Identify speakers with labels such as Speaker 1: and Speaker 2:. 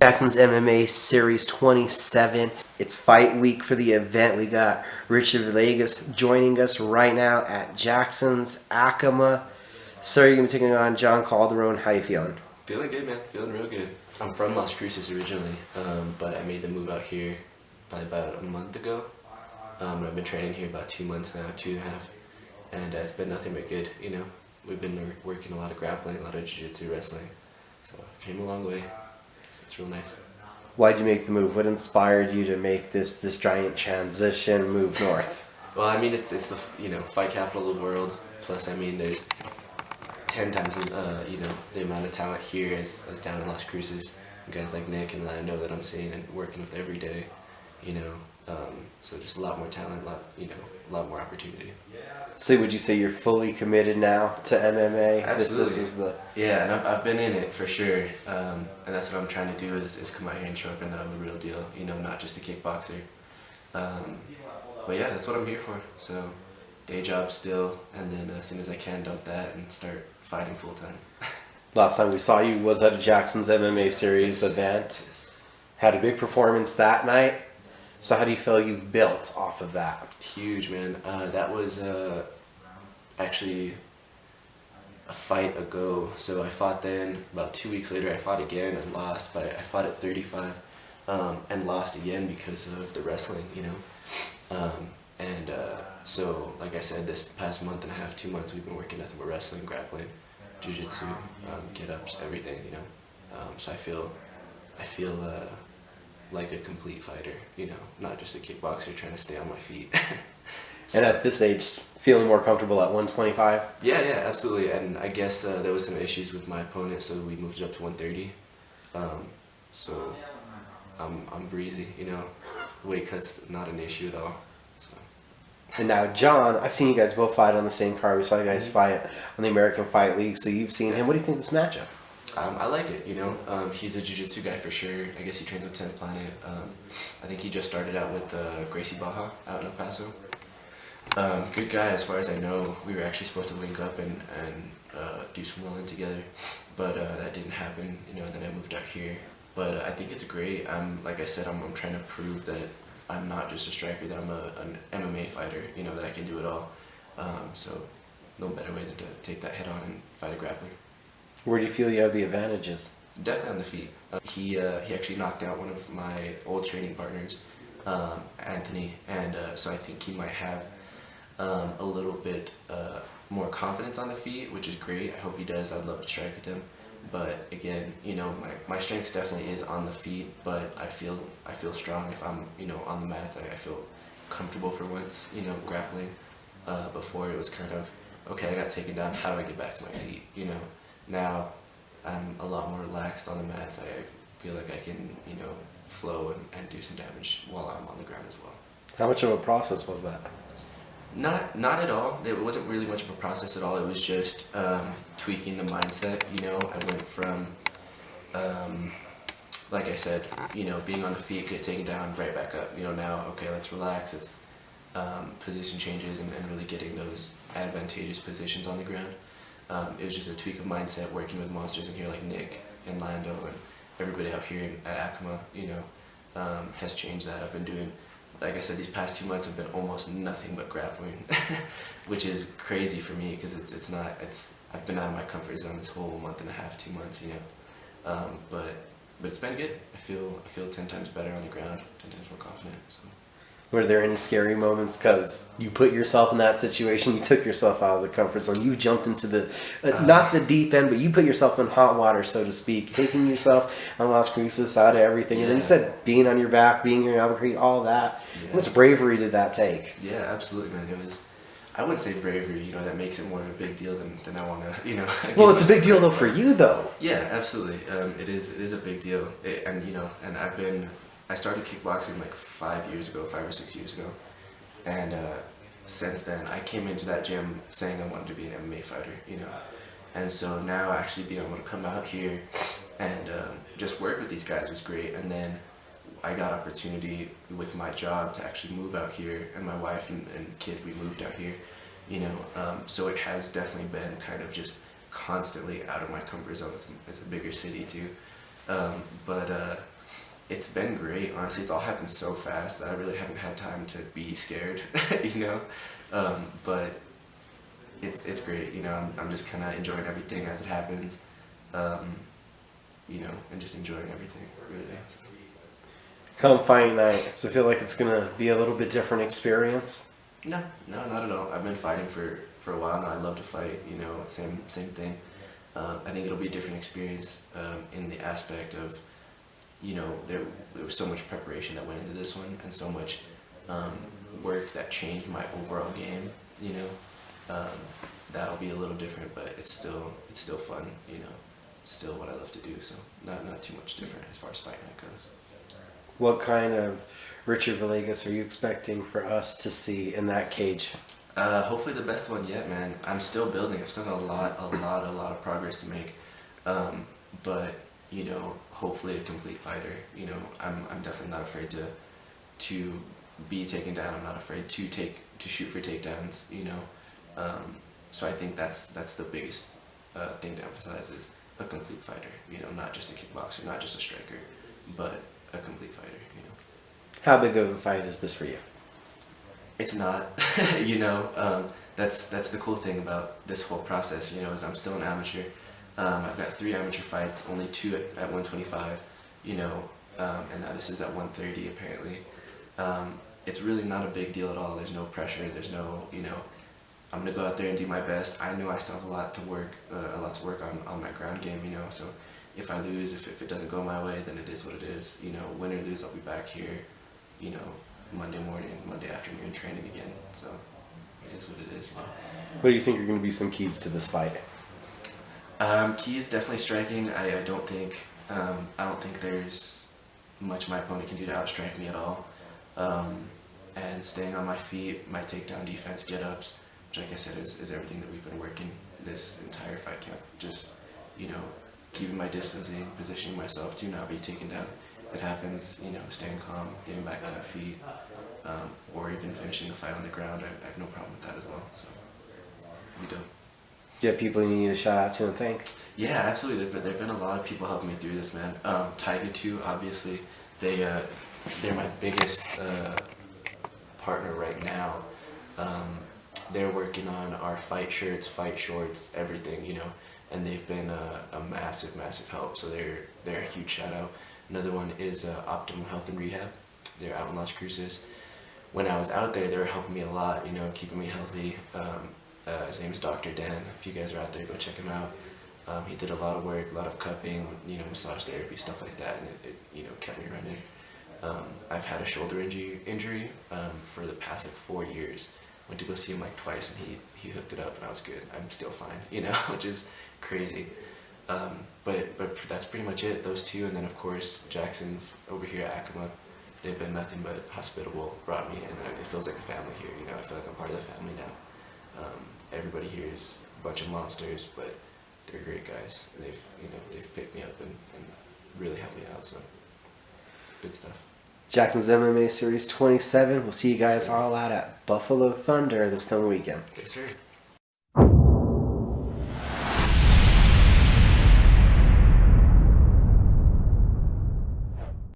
Speaker 1: Jackson's MMA Series 27. It's fight week for the event. We got Ricard Villegas joining us right now at Jackson's Acoma. Sir, you're going to be taking on John Calderon. How you feeling?
Speaker 2: Feeling good, man. Feeling real good. I'm from Las Cruces originally, but I made the move out here probably about a month ago. I've been training here about 2 months now, 2.5, and it's been nothing but good. You know, we've been working a lot of grappling, a lot of jiu-jitsu, wrestling, so came a long way. It's real nice.
Speaker 1: Why'd you make the move? What inspired you to make this giant transition, move north?
Speaker 2: Well, I mean, it's the fight capital of the world. Plus, I mean, there's 10 times the amount of talent here as down in Las Cruces. Guys like Nick and Lando that I'm seeing and working with every day. So just a lot more talent, a lot more opportunity.
Speaker 1: So would you say you're fully committed now to MMA?
Speaker 2: Absolutely.
Speaker 1: This is
Speaker 2: Yeah, and I've been in it for sure, and that's what I'm trying to do is come out here and show everyone that I'm the real deal, not just a kickboxer. But yeah, that's what I'm here for. So day job still, and then as soon as I can dump that and start fighting full time.
Speaker 1: Last time we saw you was at a Jackson's MMA Series event.
Speaker 2: Yes.
Speaker 1: Had a big performance that night. So how do you feel you've built off of that?
Speaker 2: Huge, man. That was actually a fight ago. So I fought then. About 2 weeks later, I fought again and lost. But I fought at 35 and lost again because of the wrestling, So, like I said, this past month and a half, 2 months, we've been working nothing but wrestling, grappling, jiu-jitsu, get-ups, everything, So I feel like a complete fighter, not just a kickboxer trying to stay on my feet.
Speaker 1: And at this age, feeling more comfortable at 125?
Speaker 2: Yeah, absolutely. And I guess there was some issues with my opponent, so we moved it up to 130. So I'm breezy, weight cut's not an issue at all. So.
Speaker 1: And now John, I've seen you guys both fight on the same card. We saw you guys fight on the American Fight League, so you've seen him. What do you think of this matchup?
Speaker 2: I like it, he's a jiu-jitsu guy for sure. I guess he trains with 10th Planet. I think he just started out with Gracie Baja out in El Paso. Good guy as far as I know. We were actually supposed to link up and do some rolling together, but that didn't happen, then I moved out here. But I think it's great. Like I said, I'm trying to prove that I'm not just a striker, that I'm an MMA fighter, that I can do it all. So no better way than to take that head on and fight a grappler.
Speaker 1: Where do you feel you have the advantages?
Speaker 2: Definitely on the feet. He actually knocked out one of my old training partners, Anthony, and so I think he might have a little bit more confidence on the feet, which is great. I hope he does. I'd love to strike with him. But again, my strength definitely is on the feet, but I feel strong if I'm, on the mats. I feel comfortable for once, grappling. Before it was kind of, okay, I got taken down, how do I get back to my feet, Now I'm a lot more relaxed on the mats. I feel like I can, flow and do some damage while I'm on the ground as well.
Speaker 1: How much of a process was that?
Speaker 2: Not at all. It wasn't really much of a process at all. It was just tweaking the mindset. I went from, like I said, being on the feet, get taken down, right back up. Now, okay, let's relax. It's position changes and really getting those advantageous positions on the ground. It was just a tweak of mindset, working with monsters in here like Nick and Lando and everybody out here at Acoma, has changed that. I've been doing, like I said, these past 2 months have been almost nothing but grappling, which is crazy for me because I've been out of my comfort zone this whole month and a half, 2 months, but it's been good. I feel 10 times better on the ground, 10 times more confident. So.
Speaker 1: Were there any scary moments because you put yourself in that situation, you took yourself out of the comfort zone, you jumped into the, not the deep end, but you put yourself in hot water, so to speak, taking yourself on Las Cruces out of everything, and then you said being on your back, being here in Albuquerque, all that. How much bravery did that take?
Speaker 2: Yeah, absolutely, man. It was, I wouldn't say bravery, that makes it more of a big deal than I want to,
Speaker 1: Well, it's a big deal though for you though.
Speaker 2: Yeah, absolutely. It is a big deal, and I started kickboxing like 5 or 6 years ago, and since then I came into that gym saying I wanted to be an MMA fighter, and so now actually being able to come out here and just work with these guys was great. And then I got opportunity with my job to actually move out here, and my wife and kid, we moved out here, so it has definitely been kind of just constantly out of my comfort zone. It's a bigger city too. But it's been great. Honestly, it's all happened so fast that I really haven't had time to be scared, you know. But it's great, you know. I'm just kind of enjoying everything as it happens, you know, and just enjoying everything really. So.
Speaker 1: Come fight night, does it feel like it's gonna be a little bit different experience?
Speaker 2: No, not at all. I've been fighting for a while now. I love to fight, you know, same thing. I think it'll be a different experience in the aspect of, you know, there was so much preparation that went into this one and so much work that changed my overall game, you know. That'll be a little different, but it's still fun, you know. It's still what I love to do, so not too much different as far as fight night goes.
Speaker 1: What kind of Ricard Villegas are you expecting for us to see in that cage?
Speaker 2: Hopefully the best one yet, man. I'm still building. I've still got a lot of progress to make. But you know, hopefully a complete fighter. You know, I'm definitely not afraid to be taken down. I'm not afraid to shoot for takedowns. You know, so I think that's the biggest thing to emphasize is a complete fighter. You know, not just a kickboxer, not just a striker, but a complete fighter. You know.
Speaker 1: How big of a fight is this for you?
Speaker 2: It's not, you know. That's the cool thing about this whole process. You know, is I'm still an amateur. I've got 3 amateur fights, only 2 at 125. You know, and now this is at 130 apparently. It's really not a big deal at all. There's no pressure. There's no, you know, I'm gonna go out there and do my best. I know I still have a lot to work on my ground game. You know, so if I lose, if it doesn't go my way, then it is what it is. You know, win or lose, I'll be back here. You know, Monday morning, Monday afternoon training again. So it is what it is. You know.
Speaker 1: What do you think are going to be some keys to this fight?
Speaker 2: Keys definitely striking. I don't think there's much my opponent can do to outstrike me at all. And staying on my feet, my takedown defense, get-ups, which like I said is everything that we've been working this entire fight camp. Just, you know, keeping my distancing, positioning myself to not be taken down. If it happens, you know, staying calm, getting back to my feet, or even finishing the fight on the ground, I have no problem with that as well. So we do.
Speaker 1: Do you have people you need to shout out to and thank?
Speaker 2: Yeah, absolutely. There've been a lot of people helping me through this, man. Tiger too, obviously. They're my biggest partner right now. They're working on our fight shirts, fight shorts, everything, you know, and they've been a massive help. So they're a huge shout out. Another one is Optimal Health and Rehab. They're out in Las Cruces. When I was out there, they were helping me a lot, you know, keeping me healthy. His name is Dr. Dan. If you guys are out there, go check him out. He did a lot of work, a lot of cupping, you know, massage therapy, stuff like that, and it you know, kept me running. I've had a shoulder injury for the past like 4 years. Went to go see him like twice, and he hooked it up, and I was good. I'm still fine, you know, which is crazy. But that's pretty much it. Those 2, and then of course Jackson's over here at Acoma. They've been nothing but hospitable. Brought me in. It feels like a family here. You know, I feel like I'm part of the family now. Everybody here is a bunch of monsters, but they're great guys. And they've picked me up and really helped me out. So good stuff.
Speaker 1: Jackson's MMA Series 27. We'll see you guys all out at Buffalo Thunder this coming weekend.
Speaker 2: Yes, sir.